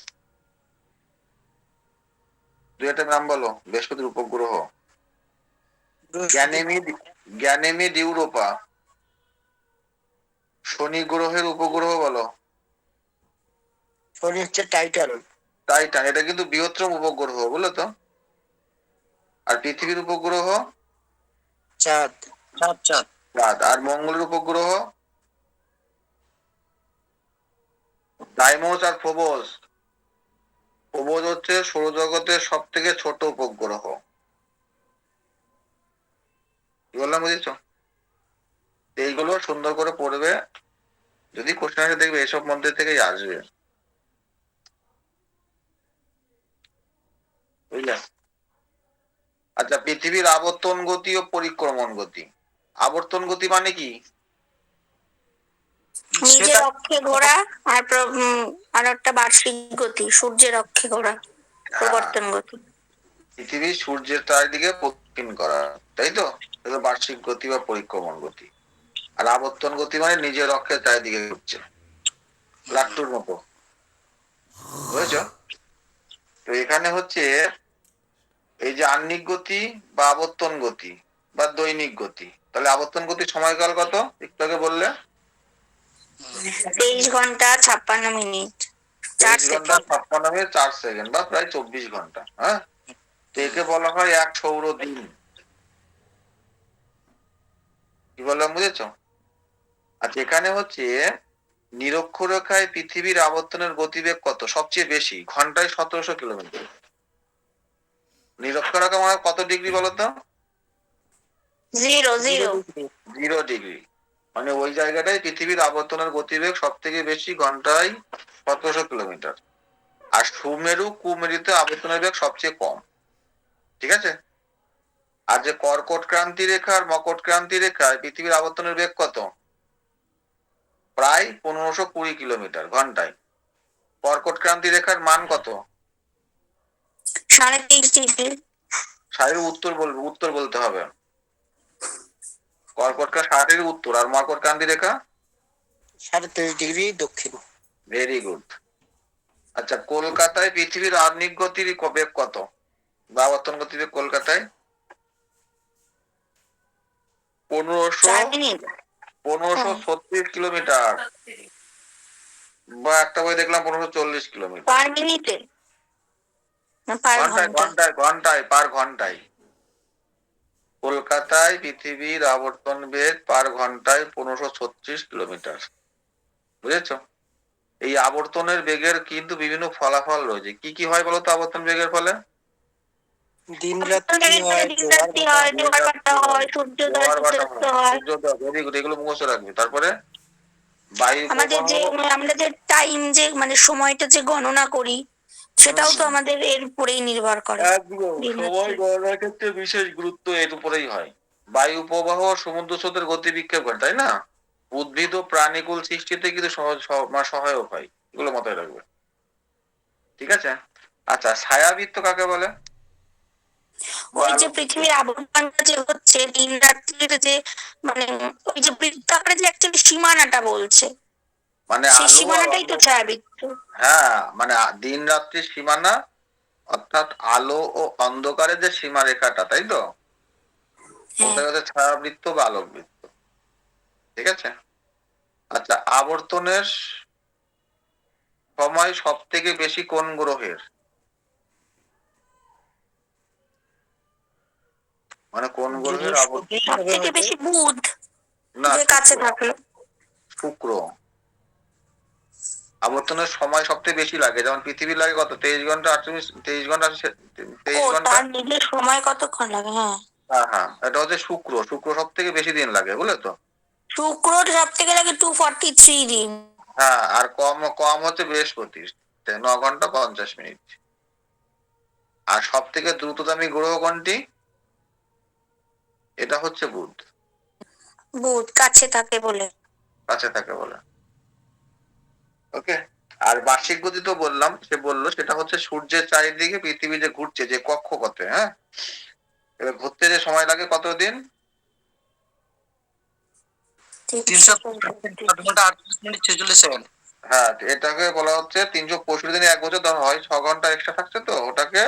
দুই একটা নাম বলো বৃহস্পতির উপগ্রহ। বৃহস্পতি। গ্যানেমিড, গ্যানেমিড ইউরোপা। শনি গ্রহের উপগ্রহ বলো। শনি হচ্ছে টাইটান। টাইটান। এটা কিন্তু বৃহত্তম উপগ্রহ, বুঝলো তো? আর পৃথিবীর উপগ্রহ? চাঁদ। চাঁদ। চাঁদ। চাঁদ। আর মঙ্গলের উপগ্রহ? ডাইমোস আর ফোবস। ফোবস হচ্ছে সৌরজগতের সব থেকে ছোট উপগ্রহ। কি বললাম, বুঝেছো? এইগুলো সুন্দর করে পড়বে, যদি কোশ্চেন আসে দেখবে এসব মধ্যে থেকেই আসবে, বুঝলে? আচ্ছা, পৃথিবীর আবর্তন গতি ও পরিক্রমণ গতি। আবর্তন গতি মানে কি? নিজের অক্ষে ঘোরা। আর আর একটা বার্ষিক গতি, সূর্যের অক্ষে ঘোরা, প্রবর্তন গতি। পৃথিবী সূর্যের চারিদিকে প্রদক্ষিণ করা, তাই তো? এটা বার্ষিক গতি বা পরিক্রমণ গতি। আর আবর্তন গতি মানে নিজের অক্ষের চারিদিকে ঘুরছে, লাট্টুর মতো, বুঝেছো? তো এখানে হচ্ছে এই যে আহ্নিক গতি বা আবর্তন গতি বা দৈনিক গতি, তাহলে আবর্তন গতির সময়কাল কত একটু আগে বললে? 23 ঘন্টা 56 মিনিট 4 23 ঘন্টা সেকেন্ড। 56 মিনিট 4 সেকেন্ড বা প্রায় 24 ঘন্টা। হ্যাঁ, তো একে বলা হয় এক সৌর দিন। কি বললাম বুঝেছ? আচ্ছা, এখানে হচ্ছে নিরক্ষরেখায় পৃথিবীর আবর্তনের গতিবেগ কত সবচেয়ে বেশি? ঘন্টায় 1700 কিলোমিটার। নিরক্ষরেখা মানে কত ডিগ্রি বলতো? 0 জিরো 0। ডিগ্রি। 0 ডিগ্রি। মানে ওই জায়গাটায় পৃথিবীর আবর্তনের গতিবেগ সব থেকে বেশি, ঘন্টায় 1700 কিলোমিটার। আর সুমেরু কুমেরুতে আবর্তনের বেগ সবচেয়ে কম। ঠিক আছে? আর যে কর্কট ক্রান্তি রেখা আর মকর ক্রান্তি রেখায় পৃথিবীর আবর্তনের বেগ কত? প্রায় 1520 কিলোমিটার ঘন্টায়। কর্কট ক্রান্তি রেখার মান কত? 23.5 ডিগ্রি। সাহেব উত্তর বলতে হবে। কর্কট রেখা 60 উত্তর, আর মকর ক্রান্তি রেখা 23.5 ডিগ্রি দক্ষিণ। Very good. আচ্ছা, কলকাতায় পৃথিবীর আহ্নিক গতির বেগ কত? বা আবর্তন গতিবেগ কলকাতায়? 4 মিনিট। 1536 কিলোমিটার। বা একটা বই দেখলাম 1540 কিলোমিটার। পার মিনিটে না পার ঘন্টায় ঘন্টা? ঘন্টায় ঘন্টায় পার ঘন্টায়। কলকাতায় পৃথিবীর আবর্তন বেগ পার ঘন্টায় 1536 কিলোমিটার। বুঝেছো? এই আবর্তনের বেগের কিন্তু বিভিন্ন ফলাফল রয়েছে। কি কি হয় বলতো আবর্তন বেগের ফলে? দিন রাত্রি হয়, দিন জোয়ার রাত্রি ভাটা হয়, হয়। জোয়ার ভাটা হয়, সূর্যোদয় জোয়ার ভাটা সূর্যাস্ত হয়, হয়। সূর্যোদয়, ভেরি গুড, এগুলো মুখস্থ রাখবি। তারপরে বায়ু আমাদের প্রবাহ। যে আমরা যে টাইম যে সময়টা যে গণনা করি সেটাও তো আমাদের এর উপরেই নির্ভর করে। একদম দিন সময় রাত্রি। গণনার ক্ষেত্রে বিশেষ গুরুত্ব এর উপরেই হয়। বায়ু প্রবাহ সমুদ্র স্রোতের গতি বিক্ষেপ করে, তাই না? উদ্ভিদ ও প্রাণীকুল সৃষ্টিতে কিন্তু সহায়ক হয়। এগুলো মাথায় রাখবে। ঠিক আছে? আচ্ছা, ছায়াবৃত্ত কাকে বলে? বা ওই যে আলোকবৃত্ত? পৃথিবীর আবর্তনটা যে হচ্ছে দিন রাত্রির যে মানে ওই যে বৃত্তাকারে যে অ্যাকচুয়ালি সীমানাটা বলছে, মানে সেই আলো আর সীমানাটাই তো ছায়াবৃত্ত। হ্যাঁ, মানে দিন রাত্রির সীমানা, অর্থাৎ আলো ও অন্ধকারের যে সীমা রেখাটা, তাই তো? হ্যাঁ। ওটাই হচ্ছে ছায়াবৃত্ত বা আলোকবৃত্ত। ঠিক আছে? আচ্ছা, আবর্তনের সময় সব থেকে বেশি কোন গ্রহের? মানে কোন গ্রহের বৃহস্পতি সব হবে থেকে হয়তো। বেশি বুধ, না, যে কাছে থাকলো। শুক্র। আবর্তনের সময় সবচেয়ে বেশি লাগে, যেমন পৃথিবীর লাগে কত? 23 ঘন্টা 38, 23 ঘন্টা, ও 23 ঘন্টা। তার নিজের সময় কতক্ষণ লাগে? হ্যাঁ। হ্যাঁ হ্যাঁ, এটা হচ্ছে শুক্র। শুক্র সব থেকে বেশি দিন লাগে, বুঝলে তো? শুক্র সব থেকে লাগে 243 দিন। হ্যাঁ, আর কম কম হচ্ছে বৃহস্পতি, 9 ঘন্টা 50 মিনিট। আর সব থেকে দ্রুতগামী গ্রহ কোনটি? এটা হচ্ছে বুধ। বুধ কাছে থাকে বলে। কাছে থাকে বলে। ওকে। আর বার্ষিক গতি তো বললাম, সে বললো সেটা হচ্ছে সূর্যের চারিদিকে পৃথিবী যে ঘুরছে যে কক্ষপথে, হ্যাঁ, এবার ঘুরতে যে সময় লাগে কত দিন? 360 ঘন্টা 38 মিনিট 46 সেকেন্ড। হ্যাঁ, এটাকে বলা হচ্ছে 365 দিনে 1 বছর, ধর হয় 6 ঘন্টা এক্সট্রা থাকছে, তো ওটাকে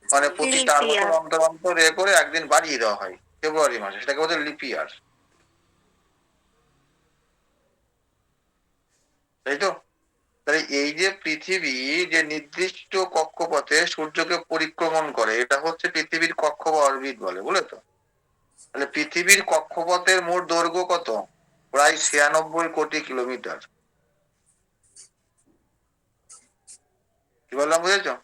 মানে প্রতি লিপ 4 বছর ইয়ার। অন্তর অন্তর করে একদিন বাড়িয়ে দেওয়া হয় ফেব্রুয়ারি মাসে, সেটাকে বলছে লিপ ইয়ার। তাই তো? তাই এই যে পৃথিবী যে নির্দিষ্ট কক্ষপথে সূর্যকে পরিক্রমণ করে, এটা হচ্ছে পৃথিবীর কক্ষ বা অরবিট বলে, বুঝলে তো? তাহলে পৃথিবীর কক্ষপথের মোট দৈর্ঘ্য কত? প্রায় 96 কোটি কিলোমিটার। কি বললাম বুঝেছো?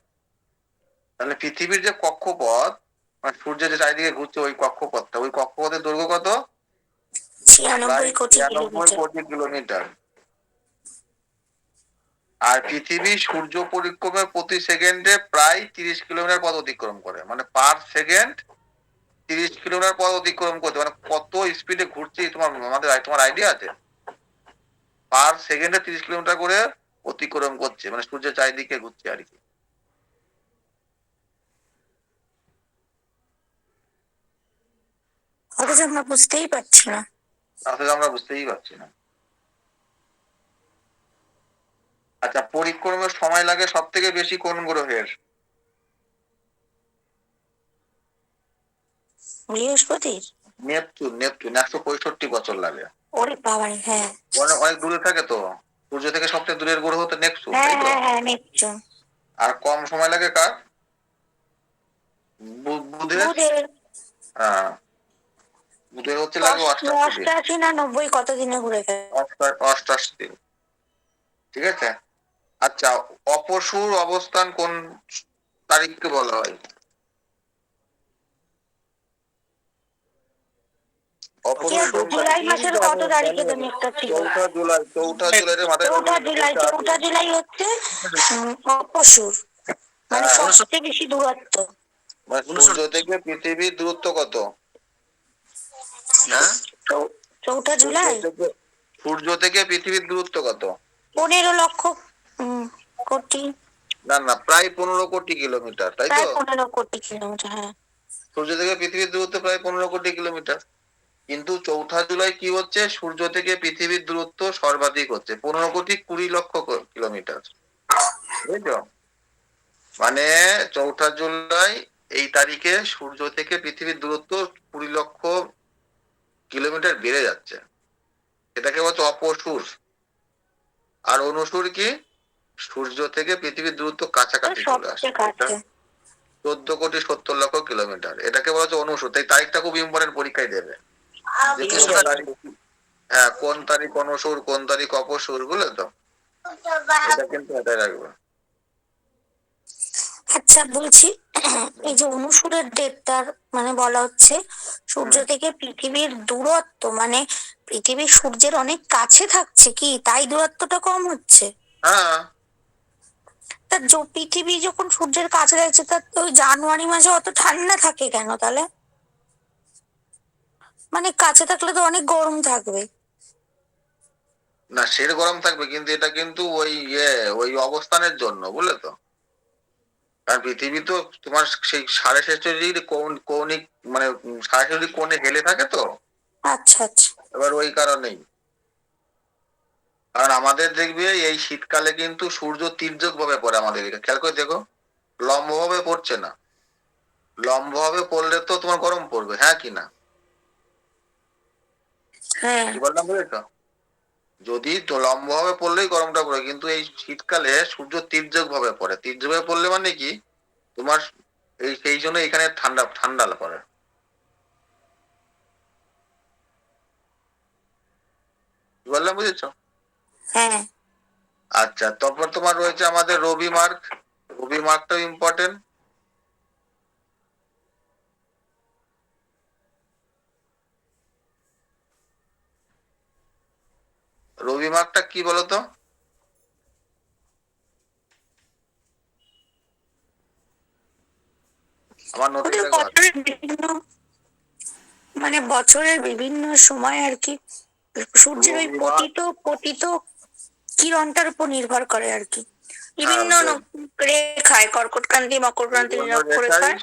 তাহলে পৃথিবীর যে কক্ষপথ, মানে সূর্য যে চারিদিকে ঘুরছে ওই কক্ষপথটা, ওই কক্ষপথের দৈর্ঘ্য কত? প্রায় 96 96 কোটি কিলোমিটার। কোটি কিলোমিটার। আর পৃথিবী সূর্য পরিক্রমে প্রতি সেকেন্ডে প্রায় 30 কিলোমিটার পথ অতিক্রম করে, মানে পার সেকেন্ড 30 কিলোমিটার পথ অতিক্রম করতে, মানে কত স্পিডে ঘুরছে তোমার আইডিয়া আছে? পার সেকেন্ডে 30 কিলোমিটার করে অতিক্রম করছে, মানে সূর্যের চারিদিকে ঘুরছে আর কি। অথচ আমরা বুঝতেই পারছি না। আসলে আমরা বুঝতেই পারছি না। আচ্ছা, পরিক্রমের সময় লাগে সব থেকে বেশি কোন গ্রহের? বৃহস্পতির। নেপচুন 165 বছর লাগে। ওরে বাবারে, হ্যাঁ। অনেক অনেক দূরে থাকে তো। সূর্য থেকে সবচেয়ে দূরের গ্রহ তো নেপচুন, হ্যাঁ তাই তো? হ্যাঁ হ্যাঁ, নেপচুন। আর কম সময় লাগে কার? বুধের, বুধের হ্যাঁ বুধের হচ্ছে লাগবে 88 দিন, 88 না 90 কত দিনে ঘুরে গেছে। 88 দিন, ঠিক আছে। আচ্ছা, অপসূর অবস্থান কোন তারিখকে বলা হয়? ঠিক আছে, অপসূর জুলাই মাসের কত তারিখে তুমি একটা ঠিক বলো। 4 জুলাই রে মাথায় রাখবে। 4 জুলাই হচ্ছে অপসূর, মানে হ্যাঁ, সবচেয়ে বেশি দূরত্ব। মানে সূর্য থেকে পৃথিবীর দূরত্ব কত? হ্যাঁ, 4 জুলাই সূর্য থেকে পৃথিবীর দূরত্ব কত? 15 লক্ষ কোটি, না না, প্রায় 15 কোটি কিলোমিটার, তাই তো? প্রায় 15 কোটি কিলোমিটার, হ্যাঁ। সূর্য থেকে পৃথিবীর দূরত্ব প্রায় 15 কোটি কিলোমিটার। কিন্তু 4 জুলাই কি হচ্ছে, সূর্য থেকে পৃথিবীর দূরত্ব সর্বাধিক হচ্ছে 15 কোটি 20 লক্ষ কিলোমিটার, বুঝছো? মানে 4 জুলাই এই তারিখে সূর্য থেকে পৃথিবীর দূরত্ব 20 লক্ষ কিলোমিটার বেড়ে যাচ্ছে, এটাকে বলছে অপসূর। আর অনুসূর কি, সূর্য থেকে পৃথিবীর দূরত্ব কাছাকাছি চলে আসে, সবচেয়ে কাছে। 14 কোটি 70 লক্ষ কিলোমিটার, এটাকে বলা হচ্ছে অনুসূর। তাই তারিখটা খুব ইম্পর্টেন্ট, পরীক্ষায় দেবে যে কোন 300 তারিখ, হ্যাঁ কোন তারিখ অনুসূর কোন তারিখ অপসূর, বুঝলে তো? এটা কিন্তু মাথায় রাখবে। আচ্ছা বলছি, এই যে অনুসূরের ডেটটার মানে বলা হচ্ছে সূর্য থেকে পৃথিবীর দূরত্ব, মানে পৃথিবী সূর্যের অনেক কাছে থাকছে কি, তাই দূরত্বটা কম হচ্ছে। হ্যাঁ, তা পৃথিবী যখন সূর্যের কাছে থাকছে, তা ওই জানুয়ারি মাসে অত ঠান্ডা থাকে কেন তাহলে? মানে কাছে থাকলে তো অনেক গরম থাকবে। না সের গরম থাকবে, কিন্তু এটা কিন্তু ওই অবস্থানের জন্য, বুঝলে তো? কারণ পৃথিবী তো তোমার সেই 66.5 ডিগ্রি কৌণিক, মানে 66 ডিগ্রি কোণে হেলে থাকে তো, আচ্ছা আচ্ছা। এবার ওই কারণেই। কারণ আমাদের দেখবে এই শীতকালে কিন্তু সূর্য তির্যক ভাবে পড়ে আমাদের এদিকে, খেয়াল করে দেখো, লম্ব ভাবে পড়ছে না। লম্ব ভাবে পড়লে তো তোমার গরম পড়বে, হ্যাঁ কি না? হ্যাঁ। কি বললাম বুঝেছো? যদি তো লম্ব ভাবে পড়লেই গরমটা পড়ে, কিন্তু এই শীতকালে সূর্য তির্যক ভাবে পড়ে। তির্যক ভাবে পড়লে মানে কি, তোমার এই সেই জন্য এখানে ঠান্ডা ঠান্ডা পড়ে, কি বললাম বুঝেছো? হ্যাঁ। আচ্ছা, তারপর তোমার রয়েছে আমাদের রবি মার্ক। রবি মার্কটাও ইম্পর্টেন্ট। রবি মার্কটা কি বলতো? আমার নোটিশ ওদের দেখো। বছরের বিভিন্ন, মানে বছরের বিভিন্ন সময় আর কি সূর্যের ওই রবি মার্ক, পতিত পতিত কিরণটার উপর নির্ভর করে আর কি। হ্যাঁ বিভিন্ন রেখায়, কর্কট ক্রান্তি, মকর ক্রান্তি, বিভিন্ন নিরক্ষ রেখায় রেখায়।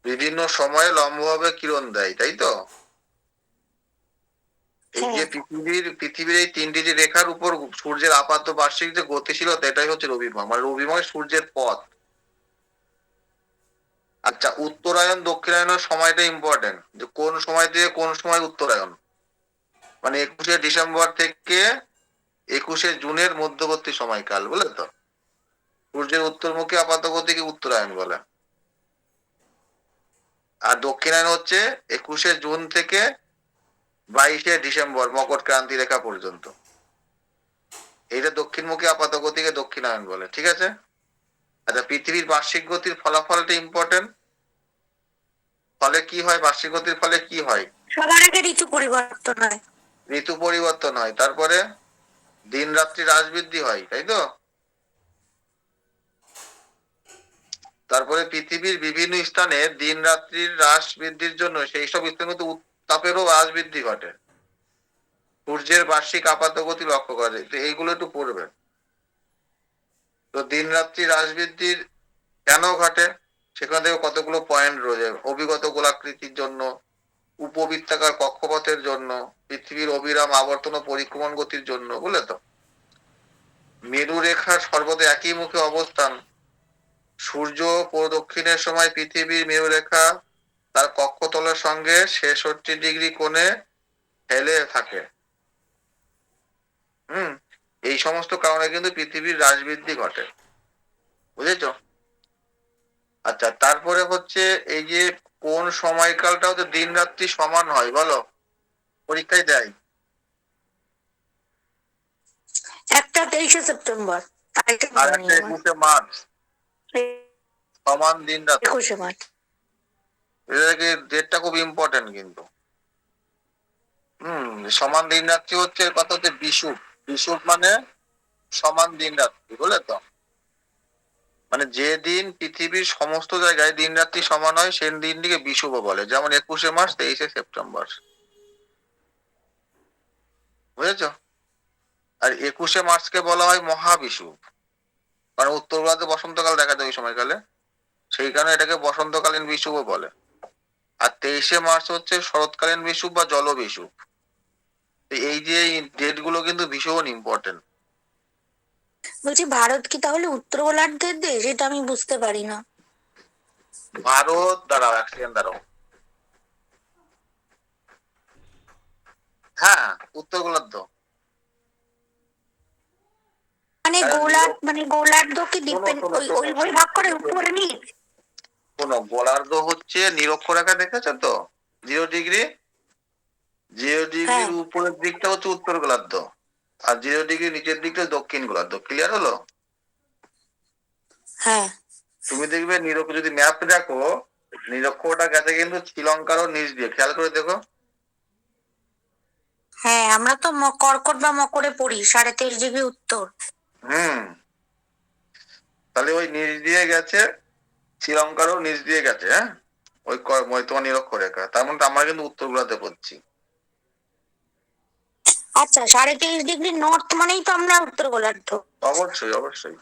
বিভিন্ন সময়ে লম্বভাবে কিরণ দেয়, তাই তো? এই হ্যাঁ। যে পৃথিবীর এই 3টি যে রেখার উপর সূর্যের আপাত বার্ষিক যে গতিশীলতা, এটাই হচ্ছে রবিময়, মানে রবিময় সূর্যের পথ। আচ্ছা, উত্তরায়ণ দক্ষিণায়নের সময়টা ইম্পর্টেন্ট, যে কোন সময় থেকে কোন সময় উত্তরায়ণ, মানে 21শে ডিসেম্বর থেকে 21শে জুনের মধ্যবর্তী সময়কাল, বুঝলে তো? সূর্যের উত্তরমুখী আপাত গতিকে উত্তরায়ণ বলে। আর দক্ষিণায়ন হচ্ছে 21শে জুন থেকে 22শে ডিসেম্বর মকর ক্রান্তি রেখা পর্যন্ত। এইটা দক্ষিণমুখী আপাত গতিকে দক্ষিণায়ন বলে, ঠিক আছে। আচ্ছা, পৃথিবীর বার্ষিক গতির ফলাফলটা ইম্পর্টেন্ট। ফলে কি হয়, বার্ষিক গতির ফলে কি হয়? সবার আগে ঋতু পরিবর্তন হয়। ঋতু পরিবর্তন হয়, তারপরে দিন রাত্রি হ্রাস বৃদ্ধি হয়, তাই তো? তারপরে পৃথিবীর বিভিন্ন স্থানে দিন রাত্রির হ্রাস বৃদ্ধির জন্য সেই সব স্থানে কিন্তু উত্তাপেরও হ্রাস বৃদ্ধি ঘটে। সূর্যের বার্ষিক আপাত গতি লক্ষ্য করা যায়, তো এইগুলো একটু পড়বে। তো দিন রাত্রি হ্রাস বৃদ্ধির কেন ঘটে, সেখান থেকে কতগুলো পয়েন্ট রয়েছে। অভিগত গোলাকৃতির জন্য, উপবৃত্তাকার কক্ষপথের জন্য, পৃথিবীর অবিরাম আবর্তন ও পরিক্রমণ গতির জন্য, বুঝলে তো? মেরু রেখার সর্বদা একই মুখে অবস্থান। সূর্য প্রদক্ষিণের সময় পৃথিবীর মেরুরেখা তার কক্ষতলের সঙ্গে 66 ডিগ্রি কোণে হেলে থাকে। হুম, এই সমস্ত কারণে কিন্তু পৃথিবীর হ্রাস বৃদ্ধি ঘটে, বুঝেছো? আচ্ছা, তারপরে হচ্ছে এই যে কোন সময়কালটা হচ্ছে দিন রাত্রি সমান হয় বলো, পরীক্ষায় দেয়। একটা 23শে সেপ্টেম্বর, তারিখটা আর মনে একটা নেই আমার। 21শে মার্চ, সমান দিন রাত্রি। 21শে মার্চ। এটাকে ডেটটা খুব ইম্পর্টেন্ট কিন্তু। সমান দিন রাত্রি হচ্ছে কত, হচ্ছে বিষুব। বিষুব মানে সমান দিন রাত্রি, বুঝলে তো? মানে যে দিন পৃথিবীর সমস্ত জায়গায় দিন রাত্রি সমান হয় সেই দিনটিকে বিষুব বলে, যেমন 21শে মার্চ, 23শে সেপ্টেম্বর, বুঝেছো? আর 21শে মার্চকে বলা হয় মহাবিষুব, কারণ উত্তর গোলার্ধে বসন্তকাল দেখা যায় ওই সময়কালে, সেই কারণে এটাকে বসন্তকালীন বিষুবও বলে। আর 23শে মার্চ হচ্ছে শরৎকালীন বিষুব বা জলবিষুব। তো এই যে ডেট গুলো কিন্তু ভীষণ ইম্পর্টেন্ট। বলছি, ভারত কি তাহলে উত্তর গোলার্ধের দেশ? এটা আমি বুঝতে পারি না। ভারত, দাঁড়াও এক সেকেন্ড দাঁড়াও, হ্যাঁ উত্তর গোলার্ধ। মানে কারণ গোলার্ধ কি শোনো ডিপেন্ড শোনো ওই শোনো ওইভাবে শোনো ভাগ করে শোনো উপরে নিচ? শোনো, গোলার্ধ হচ্ছে নিরক্ষরেখা, দেখেছো তো? 0 ডিগ্রি, 0 ডিগ্রির হ্যাঁ, উপরের দিকটা হচ্ছে উত্তর গোলার্ধ, আর 0 ডিগ্রি নিচের দিকটা দক্ষিণ গোলার্ধ। ক্লিয়ার হলো? হ্যাঁ, তুমি দেখবে যদি ম্যাপ দেখো, নিরক্ষরটা গেছে কিন্তু শ্রীলঙ্কারও নিচ দিয়ে, খেয়াল করে দেখো। হ্যাঁ, আমরা তো কর্কট বা মকরে পড়ি, 23.5 ডিগ্রি উত্তর। হুম, তাহলে ওই নিচ দিয়ে গেছে, শ্রীলঙ্কারও নিচ দিয়ে গেছে, হ্যাঁ, ওই তোমার নিরক্ষরেখা, তার মানে আমরা কিন্তু উত্তর গোলার্ধে পড়ছি। আচ্ছা, 23.5 ডিগ্রি নর্থ মানেই তো আমরা উত্তর গোলার্ধ। অবশ্যই অবশ্যই।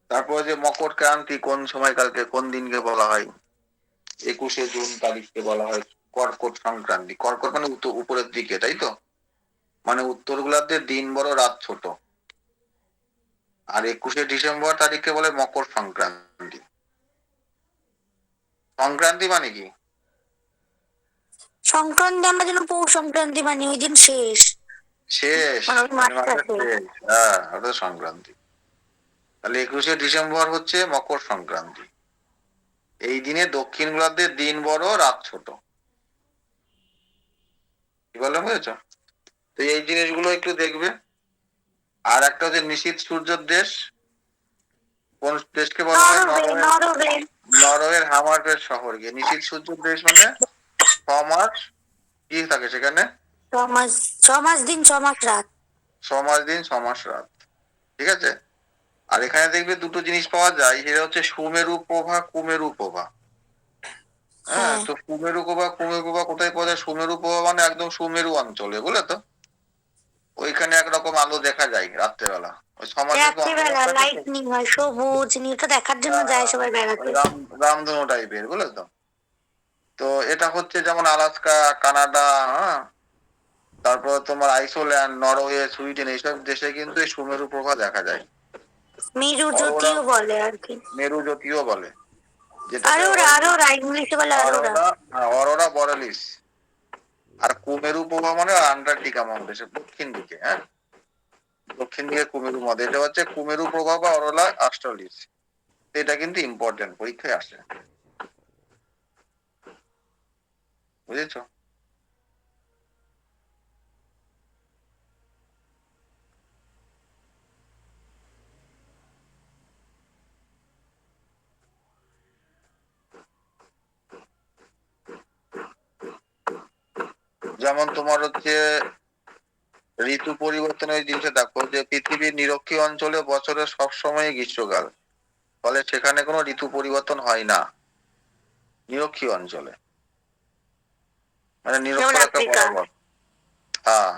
তারপরে যে মকর ক্রান্তি কোন সময়কালকে, কোন দিনকে বলা হয়? 21শে জুন তারিখকে বলা হয় কর্কট সংক্রান্তি। কর্কট মানে উপরের দিকে, তাই তো? মানে উত্তর গোলার্ধে দিন বড় রাত ছোট। আর 21শে ডিসেম্বর তারিখকে বলে মকর সংক্রান্তি। সংক্রান্তি মানে কি? সংক্রান্তি আমরা যেন পৌষ সংক্রান্তি মানি, ওই দিন শেষ, শেষ, মানে ওই মানে মাসটা মাসের শেষ। শেষ, হ্যাঁ ওটা সংক্রান্তি। তাহলে 21শে ডিসেম্বর হচ্ছে মকর সংক্রান্তি। এই দিনে দক্ষিণ গোলার্ধে দিন বড় রাত ছোট। কি বললাম, বুঝেছো? তো এই জিনিসগুলো একটু দেখবে। আর একটা হচ্ছে নিশীথ সূর্যের দেশ, কোন দেশকে বলা হয়? Norway, Norway. নরওয়ে। নরওয়ের হামারবের শহর গিয়ে নিশীথ সূর্যের দেশ মানে 6 মাস কি থাকে সেখানে? 6 মাস, 6 মাস দিন 6 মাস রাত। 6 মাস দিন 6 মাস রাত, ঠিক আছে? আর এখানে দেখবে দুটো জিনিস পাওয়া যায়, সেটা হচ্ছে সুমেরু প্রভা, কুমেরু প্রভা। হ্যাঁ, হ্যাঁ, তো কুমেরু প্রভা কোথায় পাওয়া যায়? সুমেরু প্রভা মানে একদম সুমেরু অঞ্চলে, বুঝলে তো? ওইখানে একরকম আলো দেখা যায় রাত্রেবেলা, ওই সমাজ যেহেতু অন্ধকার রাত্রিবেলা থাকে তো। লাইটনিং হয়, সবুজ নীলটা দেখার জন্য যায় হ্যাঁ, সবাই ওই বেড়াতে। রামধনু টাইপের, বুঝলে তো? তো এটা হচ্ছে যেমন আলাস্কা, কানাডা, হ্যাঁ, তারপর তোমার আইসল্যান্ড, নরওয়ে, সুইডেন, এইসব দেশে কিন্তু এই সুমেরু প্রভা দেখা যায়। মেরু অরোরা, জ্যোতিও বলে আর কি। মেরু জ্যোতিও বলে, যেটাকে আরোরা, আরোরা ইংলিশে বলে আরোরা। অরোরা বরেলিস। আর কুমেরু প্রভা মানে আন্টার্কটিকা মহাদেশের দক্ষিণ দিকে, হ্যাঁ, দক্ষিণ দিকে কুমেরু মহাদেশ, এটা হচ্ছে কুমেরু প্রভা বা অরোরা অস্ট্রালিস। এটা কিন্তু ইম্পর্টেন্ট, পরীক্ষায় আসে, বুঝেছো? যেমন তোমার হচ্ছে ঋতু পরিবর্তনের জিনিসে দেখো, যে পৃথিবীর নিরক্ষীয় অঞ্চলে বছরের সবসময় গ্রীষ্মকাল, ফলে সেখানে কোনো ঋতু পরিবর্তন হয় না নিরক্ষীয় অঞ্চলে, মানে যেমন নিরক্ষরেখা আফ্রিকা। বরাবর। হ্যাঁ,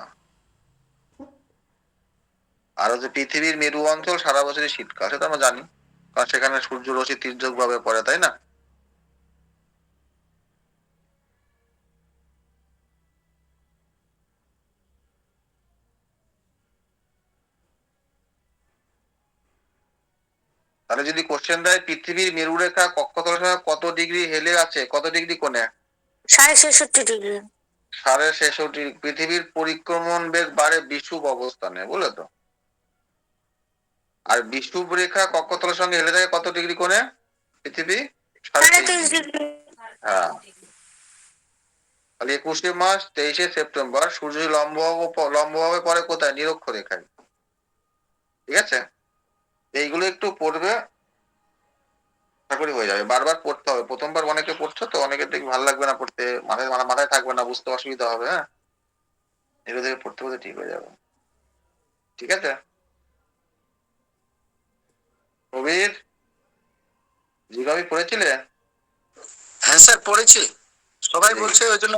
আর হচ্ছে পৃথিবীর মেরু অঞ্চল সারা বছরই শীতকাল, সেটা আমরা জানি, কারণ সেখানে সূর্য রশ্মি তির্যক ভাবে পড়ে, তাই না? তাহলে যদি কোশ্চেন দেয় পৃথিবীর মেরুরেখা কক্ষতলের সঙ্গে কত ডিগ্রি হেলে আছে, কত ডিগ্রি কোণে? 66.5 ডিগ্রি। 66.5। পৃথিবীর পরিক্রমণ বেগ বাড়ে বিষুব অবস্থানে, বুঝলে তো? আর বিষুব রেখা কক্ষতলের সঙ্গে হেলে থাকে কত ডিগ্রি কোণে? পৃথিবী 33 ডিগ্রি। ডিগ্রি। হ্যাঁ, তাহলে 21শে মার্চ 23শে সেপ্টেম্বর সূর্য লম্বভাবে পড়ে কোথায়? নিরক্ষরেখায়। ঠিক আছে, এইগুলো একটু পড়বে, আশা করি হয়ে যাবে। বারবার পড়তে হবে, প্রথমবার অনেকে পড়ছো তো, অনেকের দেখি ভালো লাগবে না পড়তে, মাথায় থাকবে না, বুঝতে অসুবিধা হবে। হ্যাঁ, এগুলো থেকে পড়তে পড়তে ঠিক হয়ে যাবে। ঠিক আছে প্রবীর, জিওগ্রাফি পড়েছিলে? হ্যাঁ স্যার পড়েছি, সবাই জি। বলছে ওই জন্য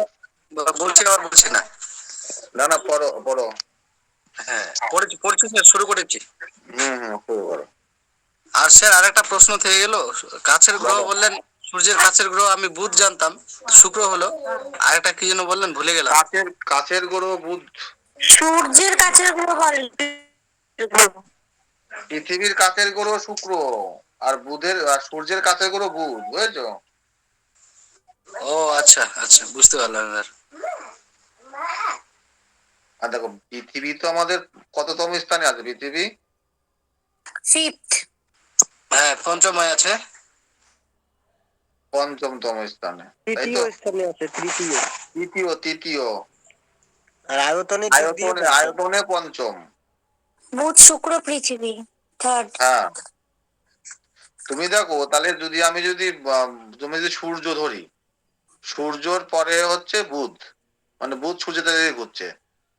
বলছি, আবার বলছি না। না না, পড়ো পড়ো। হ্যাঁ পড়েছি পড়ছি স্যার, শুরু করেছি। শুরু করো। আর স্যার আরেকটা প্রশ্ন থেকে গেল, কাছের গ্রহ বলো। বললেন, সূর্যের কাছের গ্রহ আমি বুধ জানতাম, শুক্র হলো, আরেকটা কি যেন বললেন ভুলে গেলাম। কাছের গ্রহ বুধ। সূর্যের কাছের গ্রহ বলে পৃথিবীর কাছের গ্রহ শুক্র, আর সূর্যের কাছের গ্রহ বুধ, বুঝেছো? ও আচ্ছা আচ্ছা, বুঝতে পারলাম এবার। আর দেখো, পৃথিবী তো আমাদের কততম স্থানে আছে? পৃথিবী 5th। হ্যাঁ পঞ্চময় আছে। পঞ্চমতম স্থানে, তাই তৃতীয় তো? স্থানে আছে, তৃতীয়। তৃতীয়। আর আয়তনের দিক দিয়ে আয়তনে পঞ্চম। আয়তনে পঞ্চম। বুধ শুক্র পৃথিবী 3rd। হ্যাঁ, তুমি দেখো, তাহলে তুমি যদি সূর্য ধরি, সূর্যর পরে হচ্ছে বুধ, মানে বুধ সূর্যের দিকে ঘুরছে,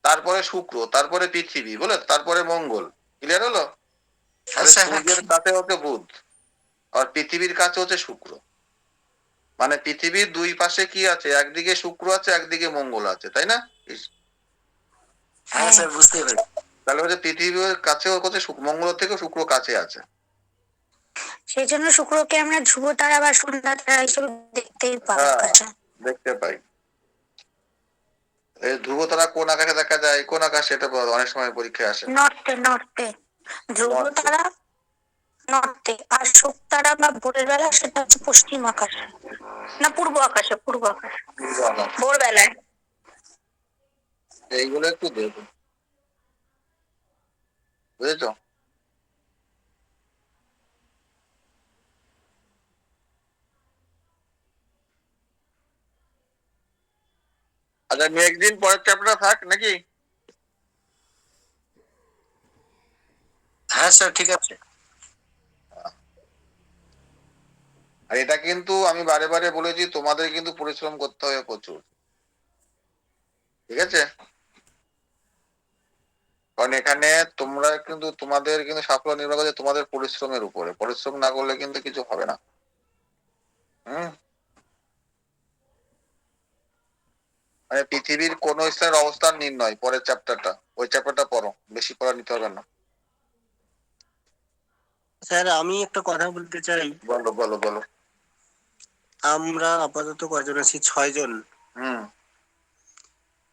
তারপরে শুক্র, তারপরে পৃথিবী, বলে তারপরে মঙ্গল। ক্লিয়ার হলো? হ্যাঁ তাহলে স্যার হ্যাঁ। সূর্যের কাছে হচ্ছে বুধ, আর পৃথিবীর কাছে হচ্ছে শুক্র। মানে পৃথিবীর দুই পাশে কি আছে? একদিকে শুক্র আছে, একদিকে মঙ্গল আছে, তাই না? হ্যাঁ স্যার বুঝতে পেরেছি। তাহলে হচ্ছে পৃথিবীর কাছে হচ্ছে মঙ্গল থেকে শুক্র কাছে আছে। সেই জন্য শুক্রকে আমরা ধ্রুব তারা বা সন্ধ্যা তারা হিসেবে দেখতেই পাই হ্যাঁ, আকাশে। দেখতে পাই। এই ধ্রুব তারা কোন আকাশে দেখা যায়, কোন আকাশে, এটা অনেক সময় পরীক্ষায় আসে। নর্থে ধ্রুব নর্থে। তারা নর্থে, আর শুক তারা বা ভোরের বেলা সেটা হচ্ছে পশ্চিম আকাশে, না পূর্ব আকাশে ভোরবেলায়। এইগুলো একটু দেখো, বুঝেছো? আচ্ছা, নেক্সট দিন পরের চ্যাপ্টার থাক নাকি? হ্যাঁ স্যার ঠিক আছে। আর এটা কিন্তু আমি বারে বারে বলেছি, তোমাদের কিন্তু পরিশ্রম করতে হবে প্রচুর। ঠিক আছে, কারণ এখানে তোমাদের কিন্তু সাফল্য নির্ভর করছে তোমাদের পরিশ্রমের উপরে। পরিশ্রম না করলে কিন্তু কিছু হবে না। হুম, মানে পৃথিবীর কোন স্থানের অবস্থান নির্ণয়, পরের চ্যাপ্টারটা, ওই চ্যাপ্টারটা পড়ো, বেশি পড়া নিতে হবে না। স্যার আমি একটা কথা বলতে চাই, বলো বলো বলো। আমরা আপাতত কয়জন আছি? 6 জন। হুম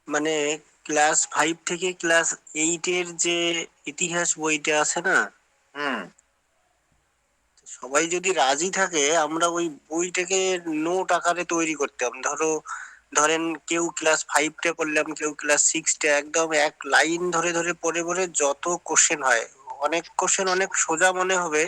মানে ক্লাস 5 থেকে ক্লাস 8-এর যে ইতিহাস বইটা আছে না, হুম সবাই যদি রাজি থাকে আমরা ওই বইটাকে নোট আকারে তৈরি করতাম। ধরেন কেউ ক্লাস 5টা করলাম, কেউ ক্লাস 6টা, একদম এক লাইন ধরে ধরে পড়ে পড়ে যত কোশ্চেন হয়, অনেক কোশ্চেন অনেক সোজা মনে হবে,